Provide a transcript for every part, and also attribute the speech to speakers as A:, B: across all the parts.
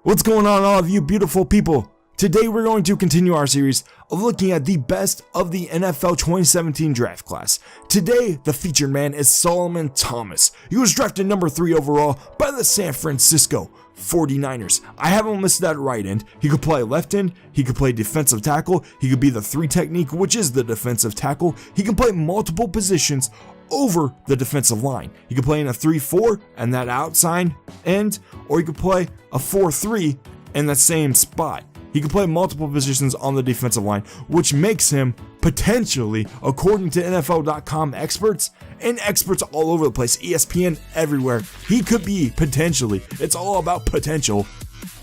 A: What's going on, all of you beautiful people? Today we're going to continue our series of looking at the best of the NFL 2017 draft class. Today, the featured man is Solomon Thomas. He was drafted number 3 overall by the San Francisco 49ers. I have him listed at right end. He could play left end, he could play defensive tackle, he could be the 3 technique, which is the defensive tackle. He can play multiple positions over the defensive line. He could play in a 3-4 and that outside end, or he could play a 4-3 in that same spot. He could play multiple positions on the defensive line, which makes him potentially, according to NFL.com experts and experts all over the place, ESPN everywhere, he could be potentially, it's all about potential,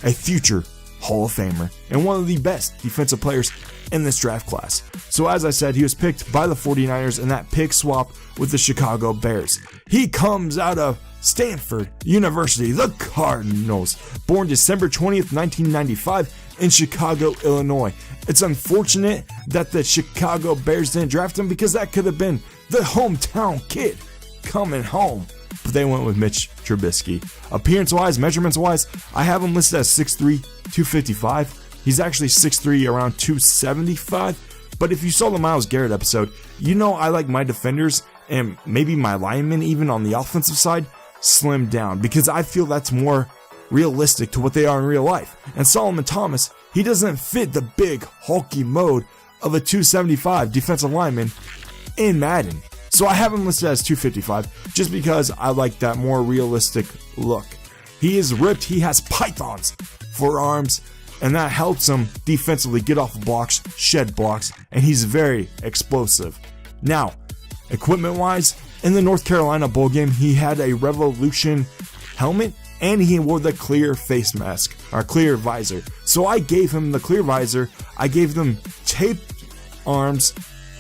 A: a future Hall of Famer and one of the best defensive players in this draft class. So as I said, he was picked by the 49ers in that pick swap with the Chicago Bears. He comes out of Stanford University, the Cardinals, born December 20th, 1995 in Chicago, Illinois. It's unfortunate that the Chicago Bears didn't draft him because that could have been the hometown kid coming home. But they went with Mitch Trubisky. Appearance-wise, measurements-wise, I have him listed as 6'3", 255. He's actually 6'3", around 275. But if you saw the Myles Garrett episode, you know I like my defenders and maybe my linemen even on the offensive side slimmed down because I feel that's more realistic to what they are in real life. And Solomon Thomas, he doesn't fit the big hulky mode of a 275 defensive lineman in Madden. So I have him listed as 255 just because I like that more realistic look. He is ripped, he has pythons for arms, and that helps him defensively get off blocks, shed blocks, and he's very explosive. Now, equipment-wise, in the North Carolina bowl game, he had a Revolution helmet and he wore the clear face mask, or clear visor. So I gave him the clear visor, I gave them taped arms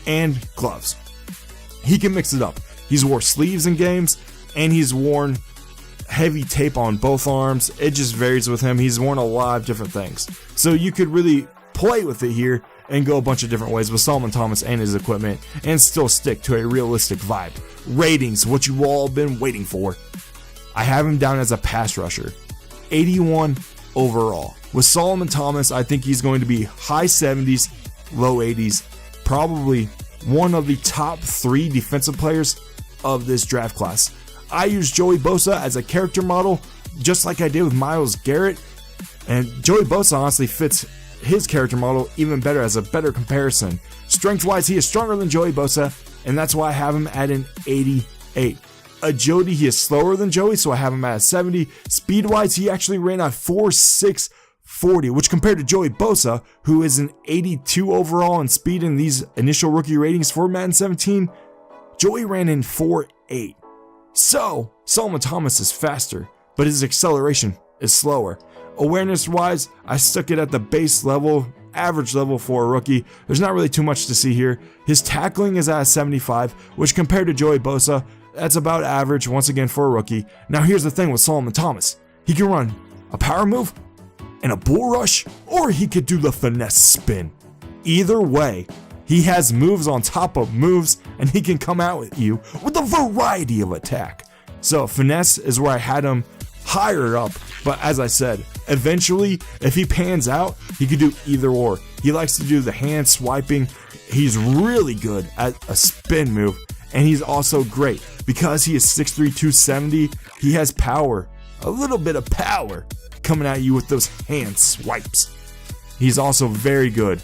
A: and gloves. He can mix it up. He's wore sleeves in games and he's worn heavy tape on both arms. It just varies with him. He's worn a lot of different things. So you could really play with it here and go a bunch of different ways with Solomon Thomas and his equipment and still stick to a realistic vibe. Ratings, what you've all been waiting for. I have him down as a pass rusher. 81 overall. With Solomon Thomas, I think he's going to be high 70s, low 80s. Probably one of the top 3 defensive players of this draft class. I use Joey Bosa as a character model, just like I did with Myles Garrett. And Joey Bosa honestly fits his character model even better as a better comparison. Strength-wise, he is stronger than Joey Bosa, and that's why I have him at an 88. Agility, he is slower than Joey, so I have him at a 70. Speed-wise, he actually ran a 4.6 40, which compared to Joey Bosa, who is an 82 overall in speed in these initial rookie ratings for Madden 17, Joey ran in 4.8. So, Solomon Thomas is faster, but his acceleration is slower. Awareness-wise, I stuck it at the base level, average level for a rookie. There's not really too much to see here. His tackling is at a 75, which compared to Joey Bosa, that's about average once again for a rookie. Now here's the thing with Solomon Thomas. He can run a power move and a bull rush, or he could do the finesse spin. Either way, he has moves on top of moves, and he can come out at you with a variety of attack. So finesse is where I had him higher up, but as I said, eventually, if he pans out, he could do either or. He likes to do the hand swiping. He's really good at a spin move, and he's also great because he is 6'3", 270. He has power, a little bit of power coming at you with those hand swipes. He's also very good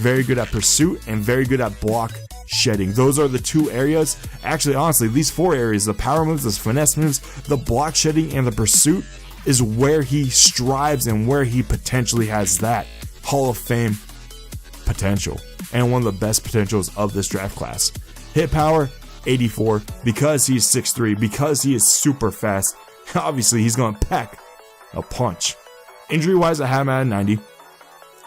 A: at pursuit and very good at block shedding. Those are the 2 areas. Actually, honestly, these 4 areas, the power moves, the finesse moves, the block shedding, and the pursuit is where he strives and where he potentially has that Hall of Fame potential and one of the best potentials of this draft class. Hit power, 84, because he's 6'3", because he is super fast. Obviously, he's going to pack a punch. Injury-wise, I have him at a 90.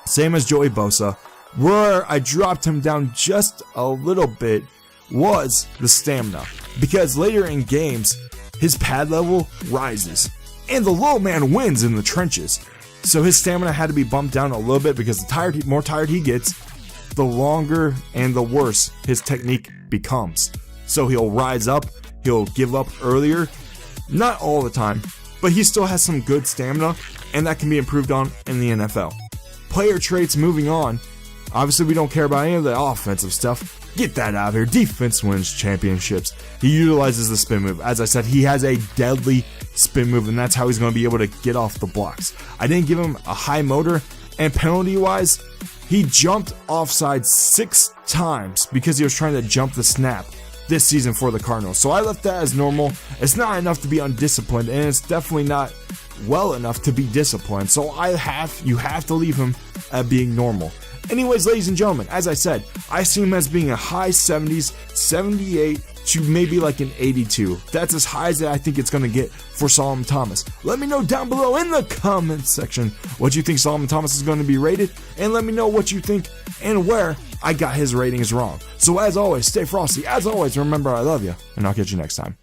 A: Same as Joey Bosa. Where I dropped him down just a little bit was the stamina, because later in games, his pad level rises, and the low man wins in the trenches. So his stamina had to be bumped down a little bit because the more tired he gets, the longer and the worse his technique becomes. So he'll rise up, he'll give up earlier, not all the time, but he still has some good stamina, and that can be improved on in the NFL. Player traits, moving on. Obviously, we don't care about any of the offensive stuff. Get that out of here. Defense wins championships. He utilizes the spin move. As I said, he has a deadly spin move, and that's how he's going to be able to get off the blocks. I didn't give him a high motor, and penalty-wise, he jumped offside 6 times because he was trying to jump the snap this season for the Cardinals. So I left that as normal. It's not enough to be undisciplined, and it's definitely not well enough to be disciplined. So you have to leave him at being normal. Anyways, ladies and gentlemen, as I said, I see him as being a high 70s, 78 to maybe like an 82. That's as high as I think it's going to get for Solomon Thomas. Let me know down below in the comments section what you think Solomon Thomas is going to be rated, and let me know what you think and where I got his ratings wrong. So as always, stay frosty. As always, remember I love you, and I'll catch you next time.